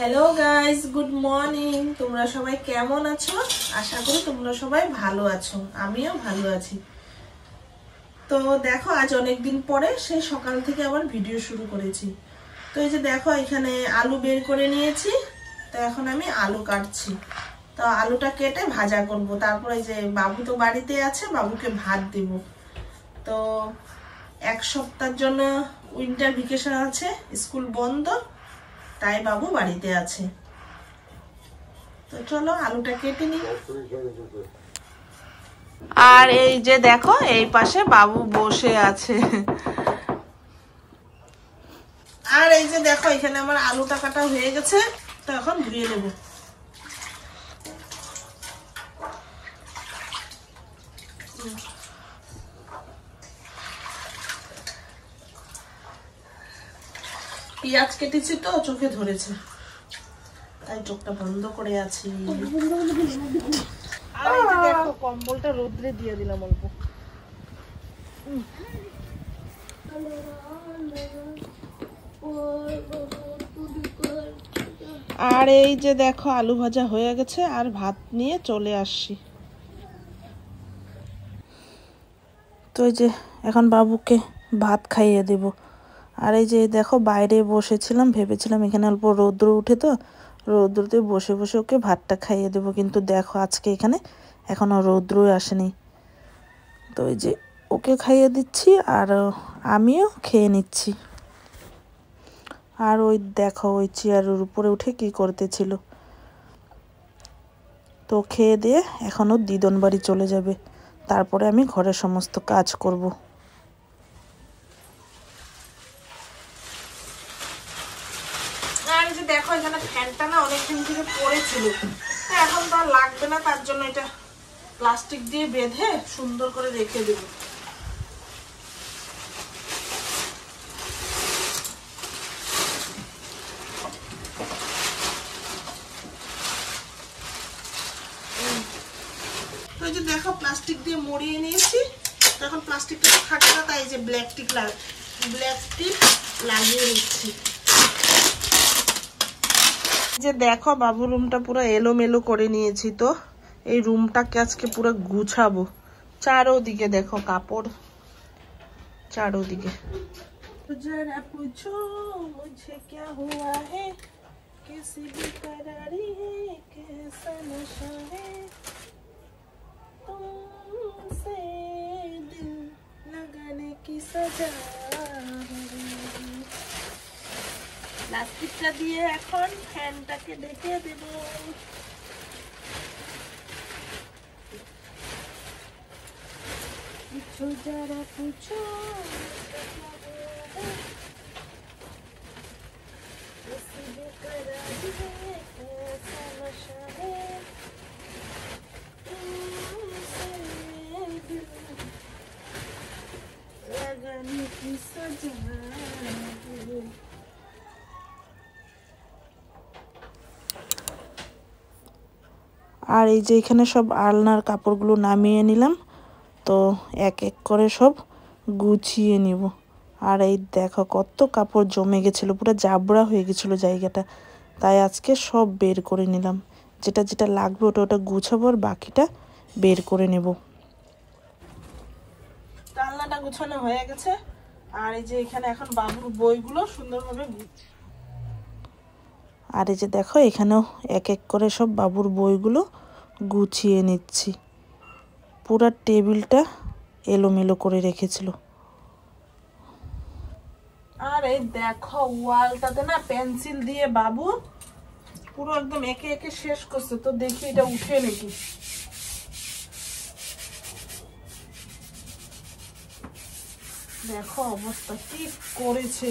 Hello guys, good morning. তোমরা সবাই কেমন আছো? আশা করি তোমরা সবাই ভালো আছো, আমিও ভালো আছি। তো দেখো, আজ অনেকদিন পরে সেই সকাল থেকে আবার ভিডিও শুরু করেছি। তো এই যে দেখো, এখানে আলু বের করে নিয়েছি। তো এখন আমি আলু কাটছি। তো আলুটা কেটে ভাজা করব। তারপরে এই যে বাবু তো বাড়িতে আছে, বাবুকে ভাত দিব। তো এক সপ্তাহের জন্য উইন্টার ভ্যাকেশন আছে, স্কুল বন্ধ, তাই বাবু বাড়িতে আছে। তো চলো আলুটা কেটে নিই। আর এই যে দেখো, এই পাশে বাবু বসে আছে। আর এই যে দেখো, এখানে আমার আলুটা কাটা হয়ে গেছে। তো এখন ধুয়ে নেব। পেঁয়াজ কেটেছি তো চোখে ধরেছে, তাই চোখটা বন্ধ করে আছি। আর এই যে দেখো, কম্বলটা রোদ্রে দিয়ে দিলাম অল্প। আর এই যে দেখো, আলু ভাজা হয়ে গেছে, আর ভাত নিয়ে চলে আসছি। তো এই যে এখন বাবুকে ভাত খাইয়ে দেব। আর এই যে দেখো, বাইরে বসেছিলাম, ভেবেছিলাম এখানে অল্প রৌদ্র উঠে, তো রৌদ্রতে বসে বসে ওকে ভাতটা খাইয়ে দেব। কিন্তু দেখো, আজকে এখানে এখনো রৌদ্রই আসেনি। তো এই যে ওকে খাইয়ে দিচ্ছি, আর আমিও খেয়ে নিচ্ছি। আর ওই দেখো, ওই চেয়ারের উপরে উঠে কি করতেছিল। তো খেয়ে দিয়ে এখনও দিদন বাড়ি চলে যাবে, তারপরে আমি ঘরের সমস্ত কাজ করব। আর এই যে দেখো, এখানে ফ্যানটা না অনেকদিন থেকে পড়েছিল, এখন তো আর লাগবে না, তার জন্য এটা প্লাস্টিক দিয়ে বেঁধে সুন্দর করে রেখে দেব। তো এই যে দেখো, প্লাস্টিক দিয়ে মুড়িয়ে নিয়েছি। এখন প্লাস্টিকটা থাকে না, তাই যে ব্ল্যাক টিপ লাগিয়ে নিচ্ছি। যে দেখো, বাবু রুমটা পুরো এলোমেলো করে নিয়েছি। তো এই রুমটাকে আজকে পুরো গুছাবো। চারোদিকে দেখো কাপড়, চারোদিকে। তো যারা পুছো মুঝে क्या हुआ है, कैसी बेकरारी है, कैसा नशा है, तुमसे दिल लगाने की सजा है। প্লাস্টিকটা দিয়ে এখন ফ্যানটাকে ডেকে দেব। পুছো যারা পুছো लगाने की सजा। আর এই যে এখানে সব আলনার কাপড়গুলো নামিয়ে নিলাম। তো এক এক করে সব গুছিয়ে নিব। আর এই দেখো, কত কাপড় জমে গেছিলো, পুরো জাবড়া হয়ে গেছিলো জায়গাটা, তাই আজকে সব বের করে নিলাম। যেটা যেটা লাগবে ওটা ওটা গুছাবো, আর বাকিটা বের করে নেব। আলনাটা গুছানো হয়ে গেছে। আর এই যে এখানে এখন বাবুর বইগুলো সুন্দরভাবে, আর এই যে দেখো, এখানেও এক এক করে সব বাবুর বইগুলো গুছিয়ে নিচ্ছি। পুরা টেবিলটা এলোমেলো করে রেখেছিল। আর এই দেখো, ওয়ালটাতে না পেন্সিল দিয়ে বাবু পুরো একদম একে একে শেষ করছে। তো দেখি এটা উঠে নাকি। দেখো অবস্থা কি করেছে।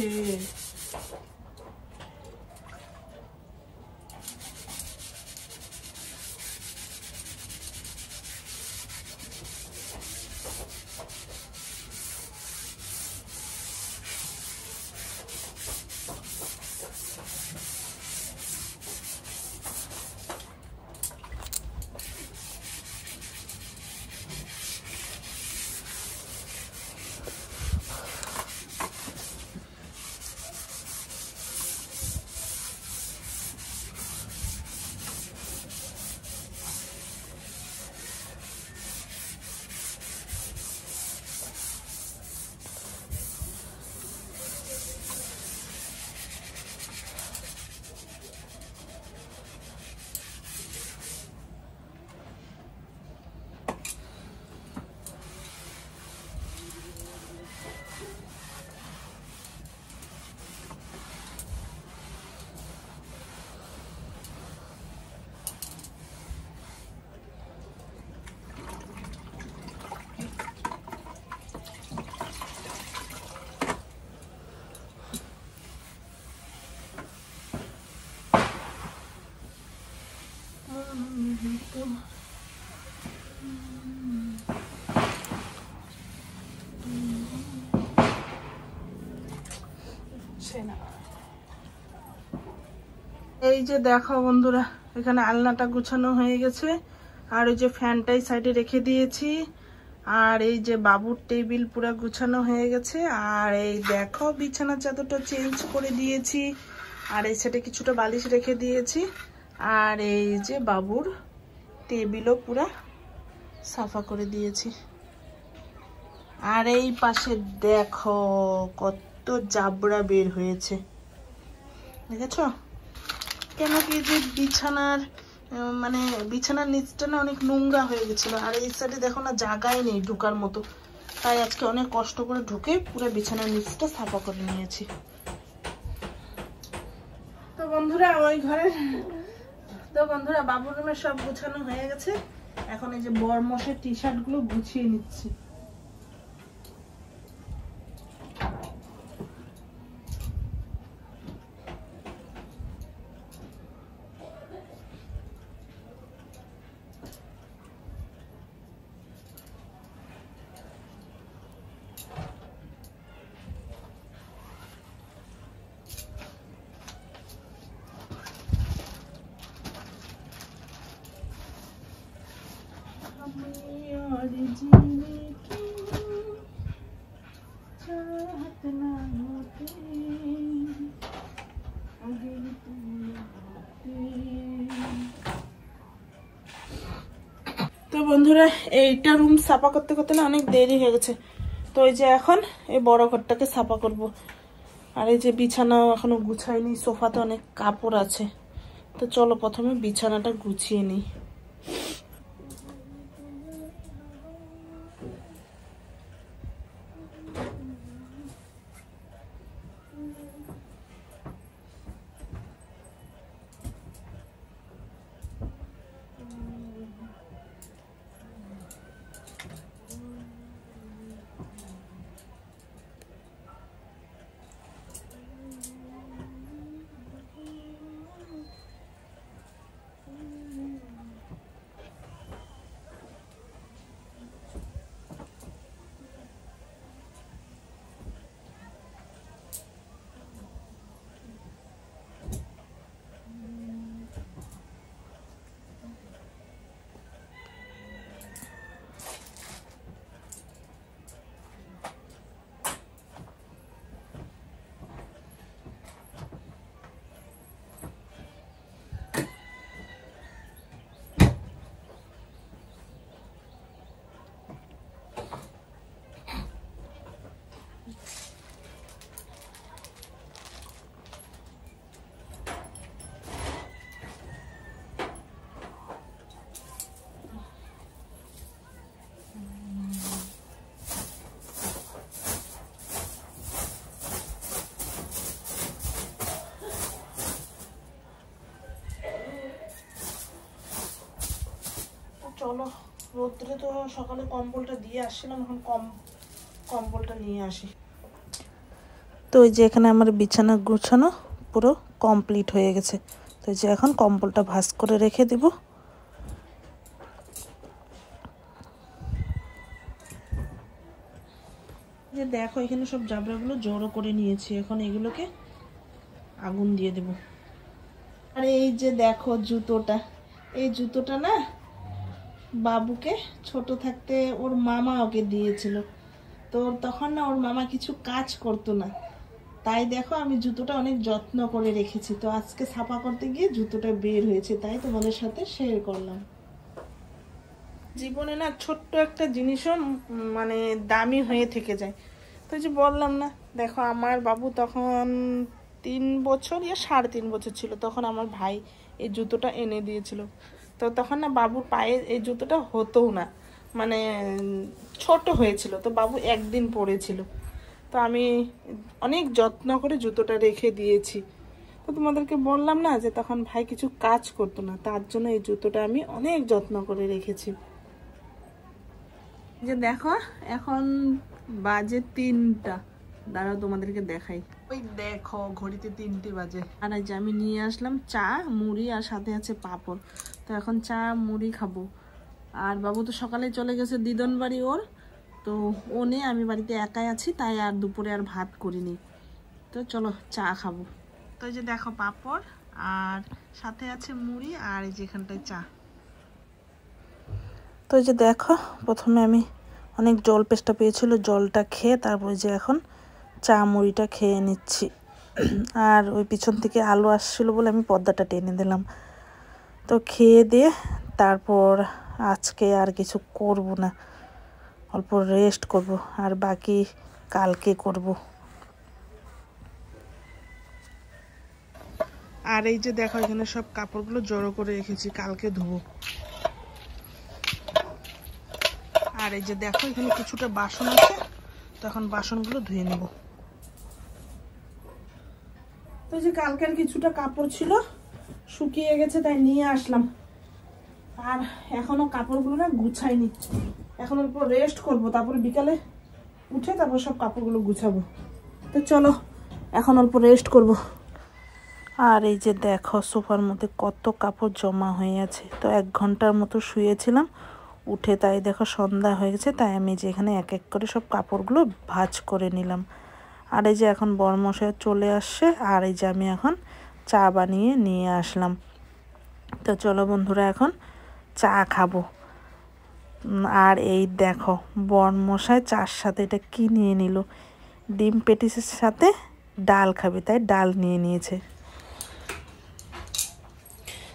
এই যে দেখো বন্ধুরা, এখানে আলনাটা গুছানো হয়ে গেছে, আর ওই যে ফ্যানটাই সাইডে রেখে দিয়েছি, আর এই যে বাবুর টেবিল পুরো গুছানো হয়ে গেছে, আর এই দেখো বিছানার চাদরটা চেঞ্জ করে দিয়েছি, আর এই সাইডে কিছুটা বালিশ রেখে দিয়েছি, আর এই যে বাবুর টেবিলও পুরো সাফা করে দিয়েছি। আর এই পাশে দেখো কত জাবড়া বের হয়েছে, দেখেছো? কেন কি যে বিছানার মানে বিছানার নিচটা না অনেক নোংরা হয়ে গেছিল, আর এই সাইডে দেখো না জায়গাই নেই ঢুকার মতো, তাই আজকে অনেক কষ্ট করে ঢুকে পুরো বিছানার নিচটা সাফা করে নিয়েছি। তো বন্ধুরা বাবুর রুমে সব গুছানো হয়ে গেছে, এখন এই যে বরমশের টি শার্ট গুলো গুছিয়ে নিচ্ছি। তো বন্ধুরা এইটা রুম সাফা করতে করতে না অনেক দেরি হয়ে গেছে, তো এই যে এখন এই বড় ঘরটাকে সাফা করব। আর এই যে বিছানাও এখনো গুছাইনি, সোফাতে অনেক কাপড় আছে, তো চলো প্রথমে বিছানাটা গুছিয়ে নিই। চলো রোদ্রে তো সকালে কম্বলটা দিয়ে আসছিলাম, এখন কম্বলটা নিয়ে আসি। তো এই যে এখানে আমার বিছানা গুছানো পুরো কমপ্লিট হয়ে গেছে, তো এই যে এখন কম্বলটা ভাঁজ করে রেখে দেব। যে দেখো এখানে সব জাবড়াগুলো জড়ো করে নিয়েছি, এখন এগুলোকে আগুন দিয়ে দেব। আর এই যে দেখো জুতোটা, এই জুতোটা না বাবুকে ছোট থাকতে ওর মামা ওকে দিয়েছিল, তো তখন না ওর মামা কিছু কাজ করতো না, তাই দেখো আমি জুতোটা অনেক যত্ন করে রেখেছি, তো আজকে ছাপা করতে গিয়ে জুতোটা বের হয়েছে, তাই তোমাদের সাথে শেয়ার করলাম। জীবনে না ছোট্ট একটা জিনিসও মানে দামি হয়ে থেকে যায়। তো যে বললাম না, দেখো আমার বাবু তখন 3 বছর ইয়া 3.5 বছর ছিল, তখন আমার ভাই এই জুতোটা এনে দিয়েছিল, তো তখন না বাবুর পায়ে এই জুতোটা হতো না, মানে ছোট হয়েছিল, তো বাবু একদিন পরেছিল, তো আমি অনেক যত্ন করে জুতোটা রেখে দিয়েছি। তো তোমাদেরকে বললাম না যে তখন ভাই কিছু কাজ করতো না, তার জন্য এই জুতোটা আমি অনেক যত্ন করে রেখেছি। যে দেখো এখন বাজে 3টা, দাঁড়াও তোমাদেরকে দেখাই। ওই দেখো ঘড়িতে 3টে বাজে। আর আজ আমি নিয়ে আসলাম চা, মুড়ি আর সাথে আছে পাঁপড়। তো এখন চা মুড়ি খাবো। আর বাবু তো সকালে চলে গেছে দিদন বাড়ি ওর, তো ও নেই, আমি বাড়িতে একাই আছি, তাই আর দুপুরে আর ভাত করিনি। তো চলো চা খাবো। তো এই যে দেখো পাঁপড় আর সাথে আছে মুড়ি আর এই যে এখানটায় চা। তো এই যে দেখো প্রথমে আমি অনেক জল পেস্টা পেয়েছিল, জলটা খেয়ে তারপরে যে এখন চা মুড়িটা খেয়ে নিচ্ছি। আর ওই পিছন থেকে আলো আসছিলো বলে আমি পর্দাটা টেনে দিলাম। তো খেয়ে দিয়ে তারপর আজকে আর কিছু করব না, অল্প রেস্ট করব, আর বাকি কালকে করব। আর এই যে দেখো এখানে সব কাপড়গুলো জড়ো করে রেখেছি, কালকে ধোবো। আর এই যে দেখো এখানে কিছুটা বাসন আছে, তখন বাসনগুলো ধুয়ে নেব। তো যে কালকের কিছুটা কাপড় ছিল শুকিয়ে গেছে, তাই নিয়ে আসলাম। আর এখনো কাপড়গুলো না গুছাইনি, এখন অল্প রেস্ট করব, তারপরে বিকালে উঠে তারপর সব কাপড়গুলো গুছাবো। তো চলো এখন অল্প রেস্ট করব। আর এই যে দেখো সোফার মধ্যে কত কাপড় জমা হয়ে আছে। তো 1 ঘন্টার মতো শুয়েছিলাম, উঠে তাই দেখো সন্ধ্যা হয়ে গেছে, তাই আমি যে এখানে এক এক করে সব কাপড়গুলো ভাঁজ করে নিলাম। আর এই যে এখন বরমশাই চলে আসছে, আর এই যে আমি এখন চা বানিয়ে নিয়ে আসলাম। তো চলো বন্ধুরা এখন চা খাবো। আর এই দেখো বরমশাই চার সাথে এটা কি নিয়ে নিল, ডিম পেটিসের সাথে ডাল খাবে, তাই ডাল নিয়ে নিয়েছে।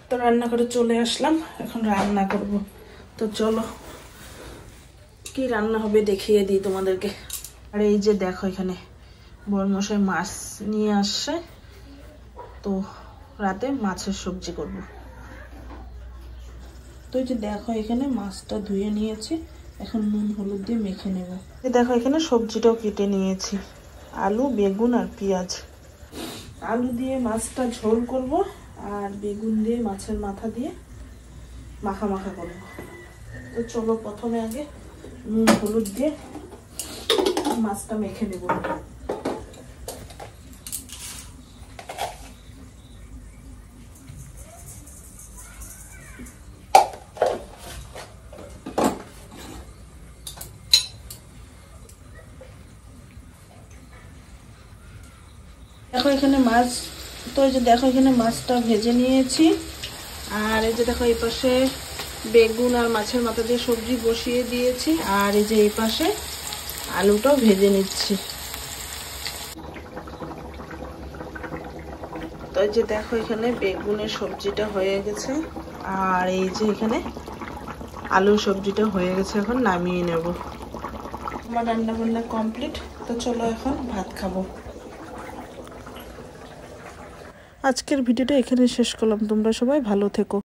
তো রান্না করে চলে আসলাম, এখন রান্না করব। তো চলো কি রান্না হবে দেখিয়ে দিই তোমাদেরকে। আর এই যে দেখো এখানে বরমশাই মাছ নিয়ে আসছে, তো রাতে মাছের সবজি করব। তো এই যে দেখো এখানে মাছটা ধুয়ে নিয়েছি, এখন নুন হলুদ দিয়ে মেখে নেব। দেখো এখানে সবজিটাও কেটে নিয়েছি, আলু বেগুন আর পেঁয়াজ। আলু দিয়ে মাছটা ঝোল করব, আর বেগুন দিয়ে মাছের মাথা দিয়ে মাখা মাখা করব। তো চলো প্রথমে আগে নুন হলুদ দিয়ে মাছটা মেখে নেব। দেখো এখানে মাছ, তো এই যে দেখো এখানে মাছটা ভেজে নিয়েছি। আর এই যে দেখো এই পাশে বেগুন আর মাছের মাথা দিয়ে সবজি বসিয়ে দিয়েছি, আর এই যে এই পাশে আলুটাও ভেজে নিচ্ছি। তো এই যে দেখো এখানে বেগুনের সবজিটা হয়ে গেছে, আর এই যে এখানে আলুর সবজিটা হয়ে গেছে, এখন নামিয়ে নেব। আমার রান্না বান্না কমপ্লিট। তো চলো এখন ভাত খাবো। আজকের ভিডিওটা এখানে শেষ করলাম। তোমরা সবাই ভালো থেকো।